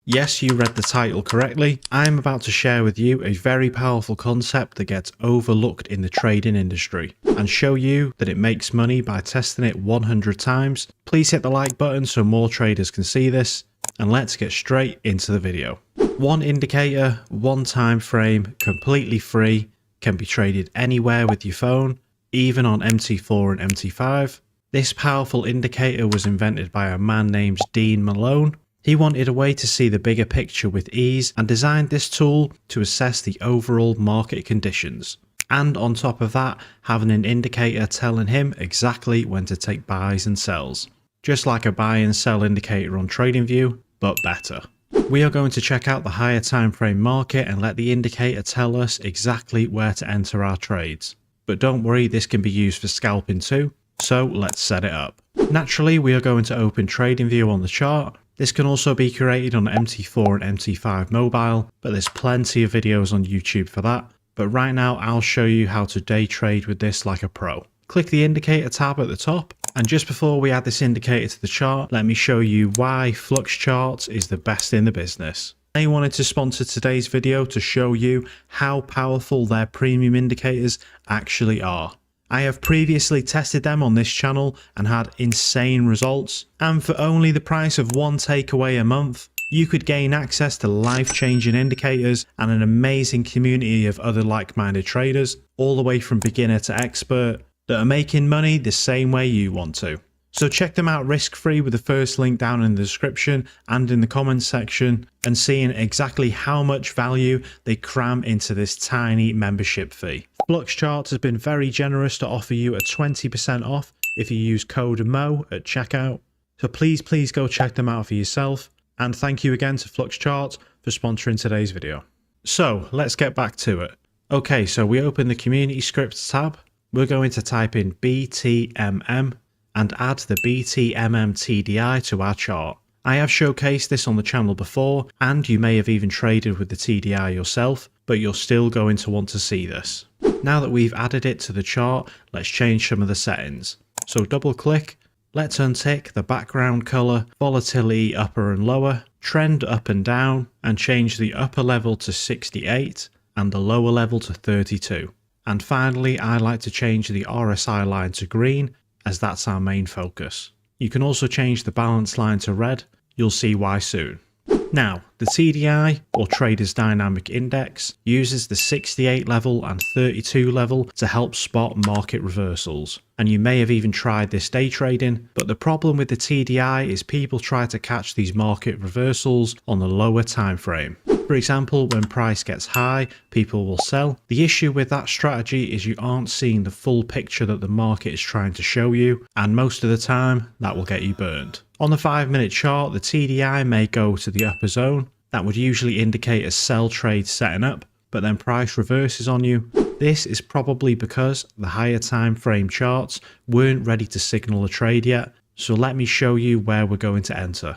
Yes, you read the title correctly. I am about to share with you a very powerful concept that gets overlooked in the trading industry and show you that it makes money by testing it 100 times. Please hit the like button so more traders can see this, and let's get straight into the video. One indicator, one time frame, completely free, can be traded anywhere with your phone, even on MT4 and MT5. This powerful indicator was invented by a man named Dean Malone. He wanted a way to see the bigger picture with ease and designed this tool to assess the overall market conditions. And on top of that, having an indicator telling him exactly when to take buys and sells. Just like a buy and sell indicator on TradingView, but better. We are going to check out the higher time frame market and let the indicator tell us exactly where to enter our trades. But don't worry, this can be used for scalping too, so let's set it up. Naturally, we are going to open TradingView on the chart. This can also be created on MT4 and MT5 mobile, but there's plenty of videos on YouTube for that. But right now I'll show you how to day trade with this like a pro. Click the indicator tab at the top, and just before we add this indicator to the chart, let me show you why Flux Charts is the best in the business. They wanted to sponsor today's video to show you how powerful their premium indicators actually are. I have previously tested them on this channel and had insane results, and for only the price of one takeaway a month, you could gain access to life-changing indicators and an amazing community of other like-minded traders, all the way from beginner to expert, that are making money the same way you want to. So check them out risk-free with the first link down in the description and in the comments section, and seeing exactly how much value they cram into this tiny membership fee. Flux Charts has been very generous to offer you a 20% off if you use code MO at checkout. So please go check them out for yourself. And thank you again to Flux Charts for sponsoring today's video. So let's get back to it. Okay, so we open the community scripts tab. We're going to type in BTMM and add the BTMM TDI to our chart. I have showcased this on the channel before, and you may have even traded with the TDI yourself, but you're still going to want to see this. Now that we've added it to the chart, let's change some of the settings. So double click, let's untick the background color, volatility upper and lower, trend up and down, and change the upper level to 68 and the lower level to 32. And finally, I like to change the RSI line to green, as that's our main focus. You can also change the balance line to red. You'll see why soon. Now, the TDI, or Traders Dynamic Index, uses the 68 level and 32 level to help spot market reversals. And you may have even tried this day trading, but the problem with the TDI is people try to catch these market reversals on the lower time frame. For example, when price gets high, people will sell. The issue with that strategy is you aren't seeing the full picture that the market is trying to show you, and most of the time, that will get you burned. On the 5-minute chart, the TDI may go to the upper zone. That would usually indicate a sell trade setting up, but then price reverses on you. This is probably because the higher time frame charts weren't ready to signal a trade yet, so let me show you where we're going to enter,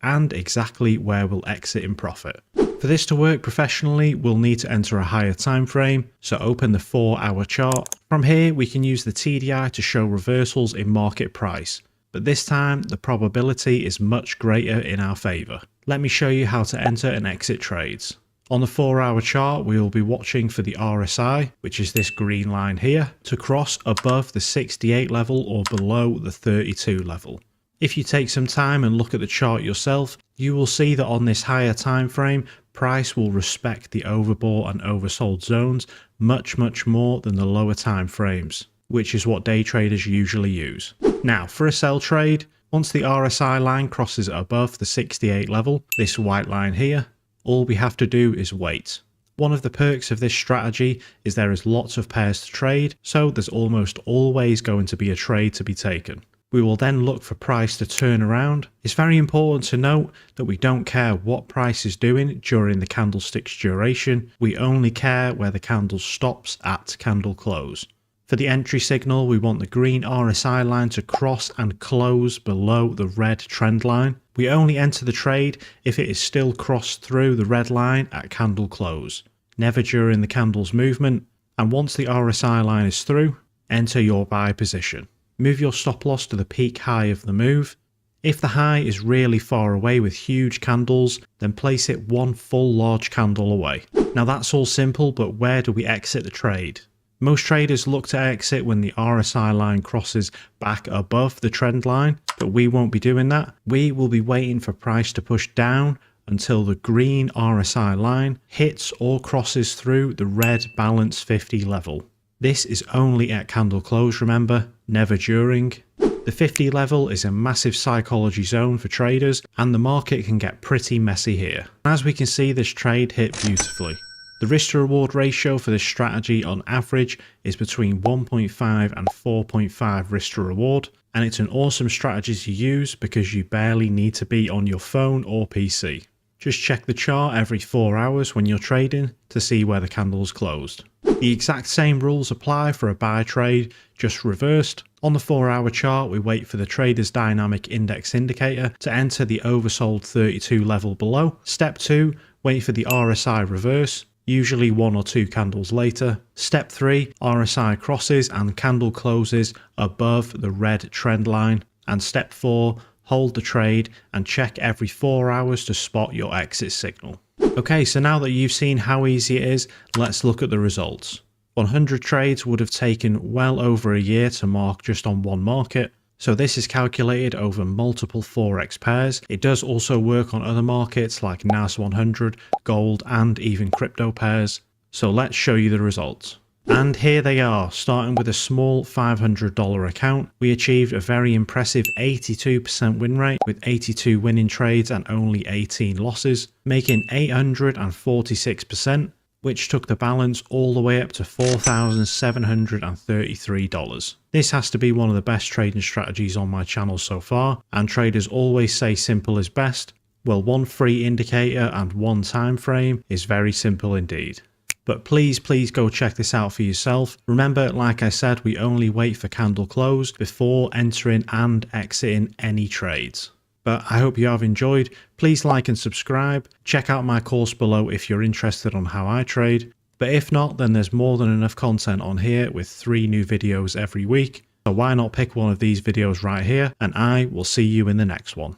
and exactly where we'll exit in profit. For this to work professionally, we'll need to enter a higher time frame, so open the 4-hour chart. From here, we can use the TDI to show reversals in market price, but this time the probability is much greater in our favor. Let me show you how to enter and exit trades. On the 4-hour chart, we will be watching for the RSI, which is this green line here, to cross above the 68 level or below the 32 level. If you take some time and look at the chart yourself, you will see that on this higher time frame, price will respect the overbought and oversold zones much more than the lower time frames, which is what day traders usually use. Now, for a sell trade, once the RSI line crosses above the 68 level, this white line here, all we have to do is wait. One of the perks of this strategy is there is lots of pairs to trade, so there's almost always going to be a trade to be taken. We will then look for price to turn around. It's very important to note that we don't care what price is doing during the candlestick's duration. We only care where the candle stops at candle close. For the entry signal, we want the green RSI line to cross and close below the red trend line. We only enter the trade if it is still crossed through the red line at candle close, never during the candle's movement. And once the RSI line is through, enter your buy position. Move your stop loss to the peak high of the move. If the high is really far away with huge candles, then place it one full large candle away. Now that's all simple, but where do we exit the trade? Most traders look to exit when the RSI line crosses back above the trend line, but we won't be doing that. We will be waiting for price to push down until the green RSI line hits or crosses through the red balance 50 level. This is only at candle close, remember, never during. The 50 level is a massive psychology zone for traders, and the market can get pretty messy here. As we can see, this trade hit beautifully. The risk to reward ratio for this strategy on average is between 1.5 and 4.5 risk to reward, and it's an awesome strategy to use because you barely need to be on your phone or PC. Just check the chart every 4 hours when you're trading to see where the candle's closed. The exact same rules apply for a buy trade, just reversed. On the 4-hour chart, we wait for the trader's dynamic index indicator to enter the oversold 32 level below. Step 2, wait for the RSI reverse, usually 1 or 2 candles later. Step 3, RSI crosses and candle closes above the red trend line. And step 4, hold the trade and check every 4 hours to spot your exit signal. Okay, so now that you've seen how easy it is, let's look at the results. 100 trades would have taken well over a year to mark just on one market. So this is calculated over multiple Forex pairs. It does also work on other markets like NAS 100, gold, and even crypto pairs. So let's show you the results. And here they are. Starting with a small $500 account, we achieved a very impressive 82% win rate with 82 winning trades and only 18 losses, making 846%, which took the balance all the way up to $4,733. This has to be one of the best trading strategies on my channel so far, and traders always say simple is best. Well, one free indicator and one time frame is very simple indeed. But please go check this out for yourself. Remember, like I said, we only wait for candle close before entering and exiting any trades. But I hope you have enjoyed. Please like and subscribe. Check out my course below if you're interested on how I trade. But if not, then there's more than enough content on here with 3 new videos every week. So why not pick one of these videos right here, and I will see you in the next one.